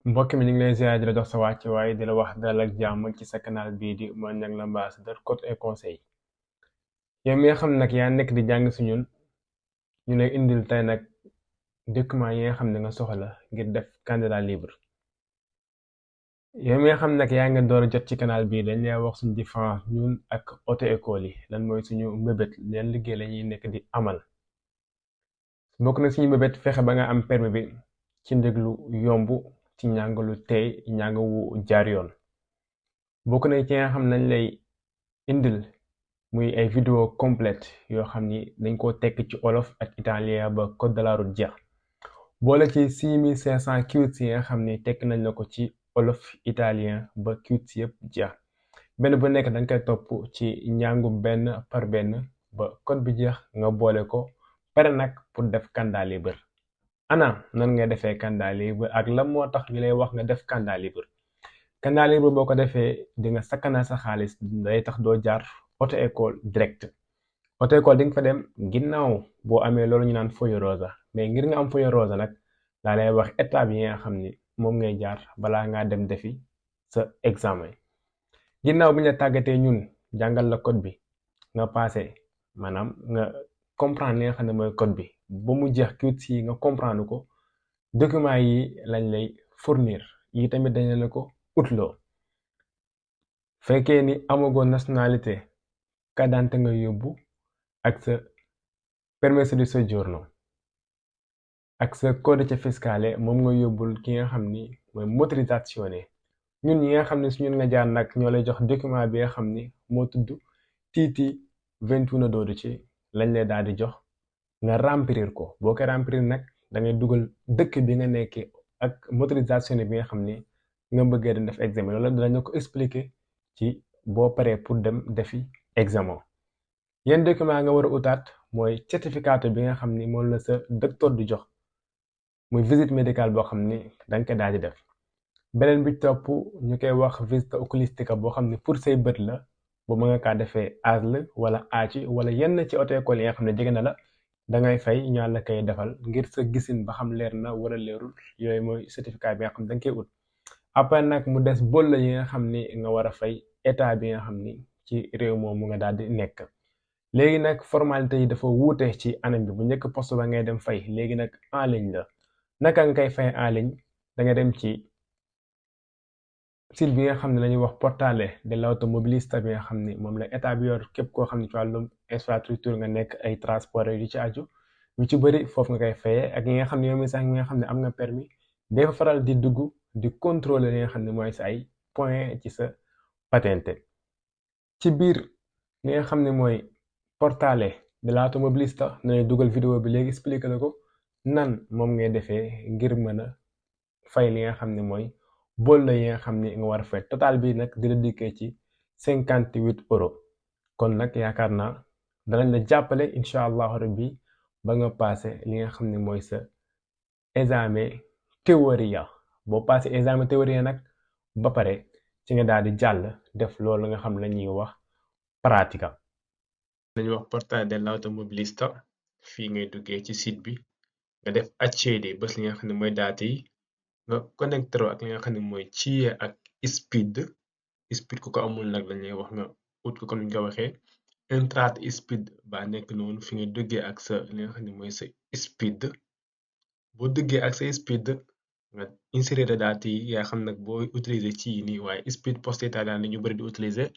mbokk mi ñu ngi lay ziar di la jox sa wàcc waaye di la wax dalal ak jàmm ci sa canal bii di Mor Niang l'ambassadeur coach et conseil. yow mi nga xam nag yaa nekk di jàng si ñun ñu lay indil tey nag document yi nga xam ne nga soxla ngir def candidat libre. yow mi nga xam nag yaa ngi door a jot ci canal bii dañ lay wax suñu différence ñun ak auto école yi lan mooy suñu mbébét leen liggéey la ñuy nekk di amal. bokk na suñu mbébét fexe ba nga am permis bi ci njëg lu yomb ci njàng lu tey njàng wu jaar yoon. bokk na ci nga xam nañ lay indil muy ay vidéo complète yoo xam ni dañ ko tekk ci olof ak italien ba code de la route jeex boole ci 6500 kits yi nga xam ni tekk nañ la ko ci olof italien ba kits yëpp jeex benn bu nekk danga koy topp ci njàngu benn par benn ba code bi jeex nga boole ko pare nag pour def candidat libre. ana nan ngay defee candidat libre ak lan moo tax ñu lay wax nga def candidat libre. candidat libre boo ko defee di nga sakkanal sa xaalis day tax doo jaar auto école direct. auto école di nga fa dem ginnaaw boo amee loolu ñu naan feuille rose mais ngir nga am feuille rose nag daa lay wax étape yi nga xam ni moom ngay jaar balaa ngaa dem defi sa examen. ginnaaw bi ñu la tàggatee ñun jàngal la code bi nga passé maanaam nga comprendre li nga xam ne mooy code bi ba mu jeex kit yi nga comprendre ko document yi lañ lay fournir yi tamit dañ la ko utloo. fekkee ni amagoo nationalité carte d'identité nga yóbbu ak sa permesso di soggiorno ak sa codice fiscale moom nga yóbbul ki nga xam ni mooy motorizzazione. ñun ñi nga xam ne suñu nga jaar nag ñoo lay jox document bi nga xam ni moo tudd TT 2112 lañ lay daal di jox nga remplir ko boo ko remplir nag da ngay dugal dëkk bi nga nekkee ak motorizzazione bi nga xam ni nga bëggee dem def examen loolu dinañ ko expliquer ci boo paree pour dem defi examen. yenn document nga war a utaat mooy certificat bi nga xam ni moom la sa docteur di jox muy visite médicale boo xam ni danga ko daal di def. beneen bi topp ñu koy wax visite oculistica boo xam ni pour say bët la bu mën nga kaa defee ASL wala ACI wala yenn ci auto école yi nga xam ne jege na la dangay fay ñaan la koy defal ngir sa gisin ba xam leer na wala leerul yooyu mooy certificat bi nga xam ne danga koy ut. après nag mu des bool la yi nga xam ni nga war a fay état bi nga xam ni ci réew moomu nga daal di nekk. léegi nag formalité yi dafa wuute ci anam bi bu njëkk poste ba ngay dem fay léegi nag en ligne la naka nga koy fay en ligne da nga dem ci site bi nga xam ne lañuy wax portale dell'automobilista bi nga xam ni moom la état bi yor képp koo xam ne ci wàllum infrastructure nga nekk ay transport yu ci aju yu ci bëri foofu nga koy fayee ak yi nga xam ne yow mi sax nga xam ne am nga permis day fa faral di dugg di contrôler li nga xam ne mooy sa ay point ci sa patente. ci biir li nga xam ne mooy portale dell'automobilista nañuy dugal vidéo bi léegi expliqué la ko nan moom ngay defee ngir mën a fay li nga xam ne mooy bool la yi nga xam ni nga war a fay total bi nag dina dikkee ci 58 €. kon nag yaakaar naa danañ la jàppale incha allahu rabbi ba nga passé li nga xam ne mooy sa examen théoria boo passé examen théoria nag ba pare ci nga daal di jàll def loolu nga xam la ñuy wax pratica. lañuy wax portale dell'automobilista fii ngay duggee ci site bi nga def accedi bés li nga xam ne mooy date yi nga connecté ak li nga xam ne mooy CIE ak speed ku ko amul nag lañuy wax nga ut ko comme ni ñu ko waxee entrate speed ba nekk noonu fi nga duggee ak sa li nga xam ne mooy sa speed boo duggee ak sa speed nga insérer date yi yaa xam nag boo utiliser ci nii waaye speed poste italiane ñu bëri di utiliser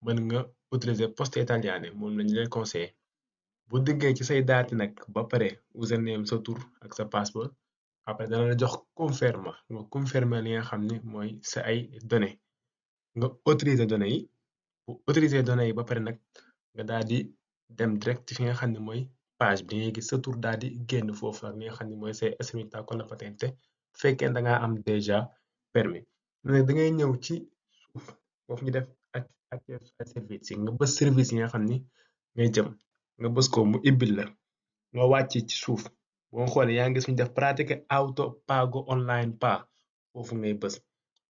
mën nga utiliser poste italiane moom lañu leen conseillé bu duggee ci say date nag ba pare username sa tur ak sa password après dana la jox confirme nga confirmer li nga xam ne mooy sa ay données nga autoriser données yi bu autoriser données yi ba pare nag nga daal di dem direct fi nga xam ne mooy page bi ngay gis sa tur daal di génn foofu ak li nga xam ne mooy say espritta con la patente fekkee da ngaa am déjà permis da ngay ñëw ci suuf foofu ñu def ak service yi nga bës service yi nga xam ni ngay jëm nga bës ko mu ibbil la nga wàcc ci suuf boo xoolee yaa ngi gis ñu def pratique auto pago online pa foofu ngay bës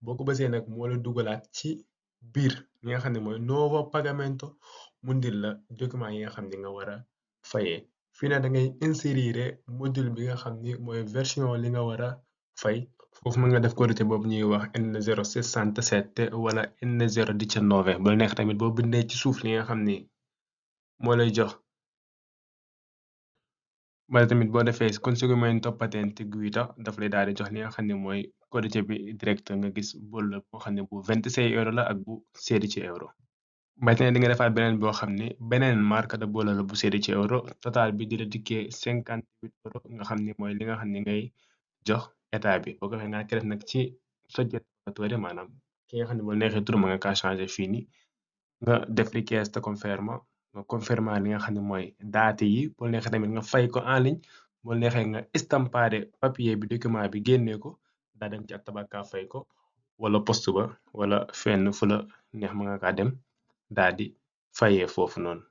boo ko bësee nag moo la dugalaat ci biir li nga xam ne mooy nuovo pagamento mu ndil la document yi nga xam ne nga war a fayee fii nag da ngay insérer module bi nga xam ni mooy version li nga war a fay foofu mën nga def quantité boobu ñuy wax N067 wala N019 bu la neex tamit boo bindee ci suuf li nga xam ni moo lay jox wala tamit boo defee conseguimento patente guida daf lay daal di jox li nga xam ne mooy quantité bi direct nga gis bool la boo xam ne bu 26 € la ak bu 16 €. ba tey di nga defaat beneen boo xam ne beneen marque de bool la bu 16 € total bi di la dikkee 58 € nga xam ni mooy li nga xam ne ngay jox état bi boo ko defee nga def nag ci sogget maanaam ki nga xam ne bu la neexee tur mën nga kaa changé fii nii nga def richiesta conferma nga confirmer li nga xam ne mooy date yi bu la neexee tamit nga fay ko en ligne bu la neexee nga estampare papier bi document bi génnee ko daa dem ci Attabanca fay ko wala poste ba wala fenn fu la neex mën nga kaa dem daal di fayee foofu noonu.